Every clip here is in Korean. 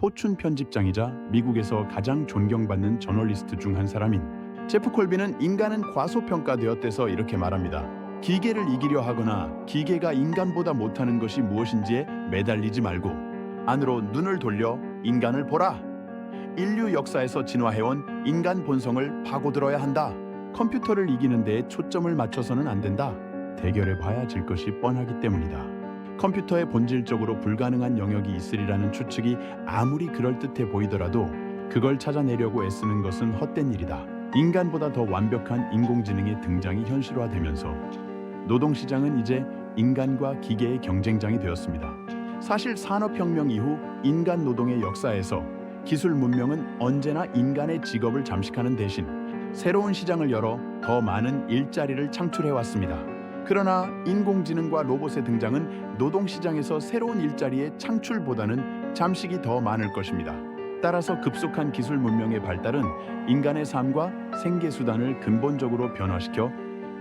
포춘 편집장이자 미국에서 가장 존경받는 저널리스트 중 한 사람인 제프 콜비는 인간은 과소평가되었대서 이렇게 말합니다. 기계를 이기려 하거나 기계가 인간보다 못하는 것이 무엇인지에 매달리지 말고 안으로 눈을 돌려 인간을 보라. 인류 역사에서 진화해온 인간 본성을 파고들어야 한다. 컴퓨터를 이기는 데에 초점을 맞춰서는 안 된다. 대결해 봐야 질 것이 뻔하기 때문이다. 컴퓨터에 본질적으로 불가능한 영역이 있으리라는 추측이 아무리 그럴듯해 보이더라도 그걸 찾아내려고 애쓰는 것은 헛된 일이다. 인간보다 더 완벽한 인공지능의 등장이 현실화되면서 노동시장은 이제 인간과 기계의 경쟁장이 되었습니다. 사실 산업혁명 이후 인간 노동의 역사에서 기술 문명은 언제나 인간의 직업을 잠식하는 대신 새로운 시장을 열어 더 많은 일자리를 창출해왔습니다. 그러나 인공지능과 로봇의 등장은 노동시장에서 새로운 일자리의 창출보다는 잠식이 더 많을 것입니다. 따라서 급속한 기술 문명의 발달은 인간의 삶과 생계수단을 근본적으로 변화시켜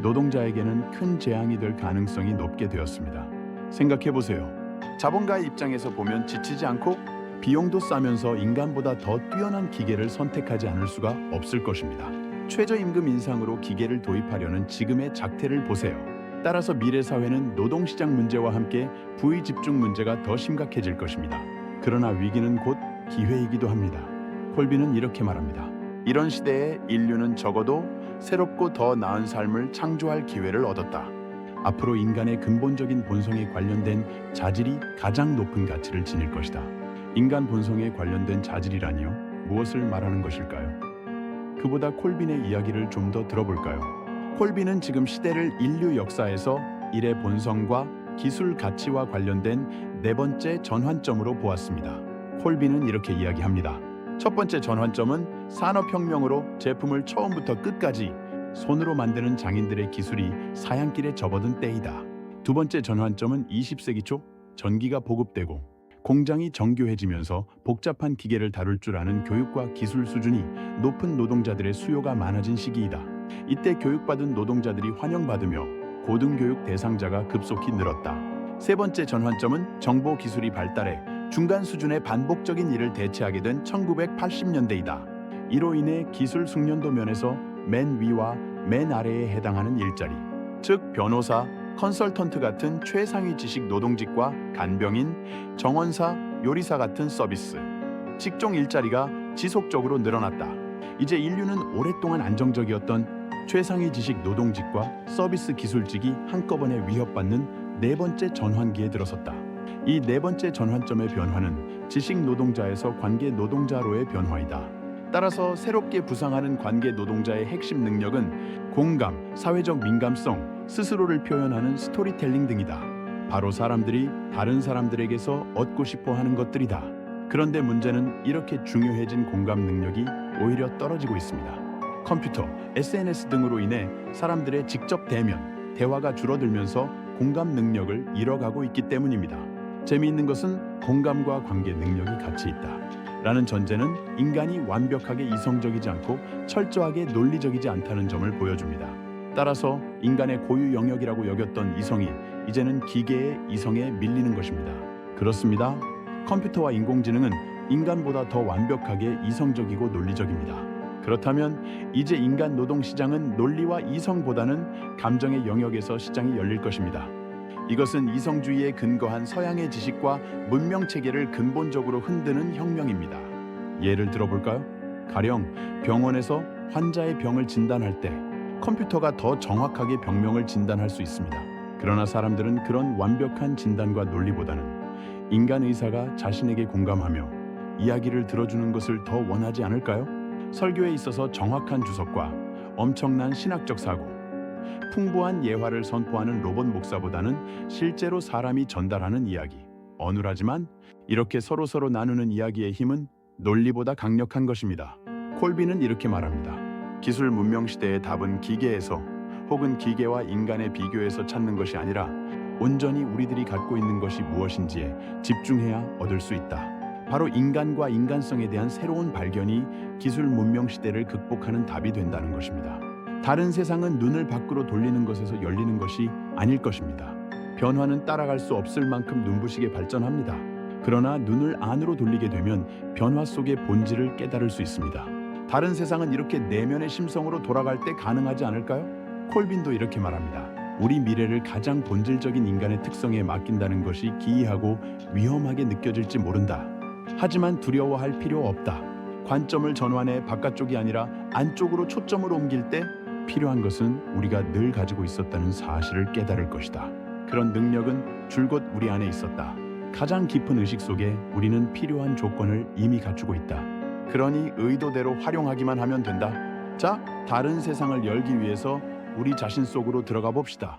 노동자에게는 큰 재앙이 될 가능성이 높게 되었습니다. 생각해보세요. 자본가의 입장에서 보면 지치지 않고 비용도 싸면서 인간보다 더 뛰어난 기계를 선택하지 않을 수가 없을 것입니다. 최저임금 인상으로 기계를 도입하려는 지금의 작태를 보세요. 따라서 미래 사회는 노동시장 문제와 함께 부의 집중 문제가 더 심각해질 것입니다. 그러나 위기는 곧 기회이기도 합니다. 콜비는 이렇게 말합니다. 이런 시대에 인류는 적어도 새롭고 더 나은 삶을 창조할 기회를 얻었다. 앞으로 인간의 근본적인 본성에 관련된 자질이 가장 높은 가치를 지닐 것이다. 인간 본성에 관련된 자질이라니요? 무엇을 말하는 것일까요? 그보다 콜빈의 이야기를 좀 더 들어볼까요? 콜빈은 지금 시대를 인류 역사에서 일의 본성과 기술 가치와 관련된 네 번째 전환점으로 보았습니다. 콜빈은 이렇게 이야기합니다. 첫 번째 전환점은 산업혁명으로 제품을 처음부터 끝까지 손으로 만드는 장인들의 기술이 사양길에 접어든 때이다. 두 번째 전환점은 20세기 초 전기가 보급되고 공장이 정교해지면서 복잡한 기계를 다룰 줄 아는 교육과 기술 수준이 높은 노동자들의 수요가 많아진 시기이다. 이때 교육받은 노동자들이 환영받으며 고등교육 대상자가 급속히 늘었다. 세 번째 전환점은 정보 기술이 발달해 중간 수준의 반복적인 일을 대체하게 된 1980년대이다. 이로 인해 기술 숙련도 면에서 맨 위와 맨 아래에 해당하는 일자리, 즉 변호사, 컨설턴트 같은 최상위 지식 노동직과 간병인, 정원사, 요리사 같은 서비스, 직종 일자리가 지속적으로 늘어났다. 이제 인류는 오랫동안 안정적이었던 최상위 지식 노동직과 서비스 기술직이 한꺼번에 위협받는 네 번째 전환기에 들어섰다. 이 네 번째 전환점의 변화는 지식 노동자에서 관계 노동자로의 변화이다. 따라서 새롭게 부상하는 관계 노동자의 핵심 능력은 공감, 사회적 민감성, 스스로를 표현하는 스토리텔링 등이다. 바로 사람들이 다른 사람들에게서 얻고 싶어 하는 것들이다. 그런데 문제는 이렇게 중요해진 공감 능력이 오히려 떨어지고 있습니다. 컴퓨터, SNS 등으로 인해 사람들의 직접 대면, 대화가 줄어들면서 공감 능력을 잃어가고 있기 때문입니다. 재미있는 것은 공감과 관계 능력이 같이 있다. 라는 전제는 인간이 완벽하게 이성적이지 않고 철저하게 논리적이지 않다는 점을 보여줍니다. 따라서 인간의 고유 영역이라고 여겼던 이성이 이제는 기계의 이성에 밀리는 것입니다. 그렇습니다. 컴퓨터와 인공지능은 인간보다 더 완벽하게 이성적이고 논리적입니다. 그렇다면 이제 인간 노동 시장은 논리와 이성보다는 감정의 영역에서 시장이 열릴 것입니다. 이것은 이성주의에 근거한 서양의 지식과 문명 체계를 근본적으로 흔드는 혁명입니다. 예를 들어볼까요? 가령 병원에서 환자의 병을 진단할 때 컴퓨터가 더 정확하게 병명을 진단할 수 있습니다. 그러나 사람들은 그런 완벽한 진단과 논리보다는 인간 의사가 자신에게 공감하며 이야기를 들어주는 것을 더 원하지 않을까요? 설교에 있어서 정확한 주석과 엄청난 신학적 사고, 풍부한 예화를 선포하는 로봇 목사보다는 실제로 사람이 전달하는 이야기, 어눌하지만 이렇게 서로서로 나누는 이야기의 힘은 논리보다 강력한 것입니다. 콜비는 이렇게 말합니다. 기술 문명 시대의 답은 기계에서 혹은 기계와 인간의 비교에서 찾는 것이 아니라 온전히 우리들이 갖고 있는 것이 무엇인지에 집중해야 얻을 수 있다. 바로 인간과 인간성에 대한 새로운 발견이 기술 문명 시대를 극복하는 답이 된다는 것입니다. 다른 세상은 눈을 밖으로 돌리는 것에서 열리는 것이 아닐 것입니다. 변화는 따라갈 수 없을 만큼 눈부시게 발전합니다. 그러나 눈을 안으로 돌리게 되면 변화 속의 본질을 깨달을 수 있습니다. 다른 세상은 이렇게 내면의 심성으로 돌아갈 때 가능하지 않을까요? 콜빈도 이렇게 말합니다. 우리 미래를 가장 본질적인 인간의 특성에 맡긴다는 것이 기이하고 위험하게 느껴질지 모른다. 하지만 두려워할 필요 없다. 관점을 전환해 바깥쪽이 아니라 안쪽으로 초점을 옮길 때 필요한 것은 우리가 늘 가지고 있었다는 사실을 깨달을 것이다. 그런 능력은 줄곧 우리 안에 있었다. 가장 깊은 의식 속에 우리는 필요한 조건을 이미 갖추고 있다. 그러니 의도대로 활용하기만 하면 된다. 자, 다른 세상을 열기 위해서 우리 자신 속으로 들어가 봅시다.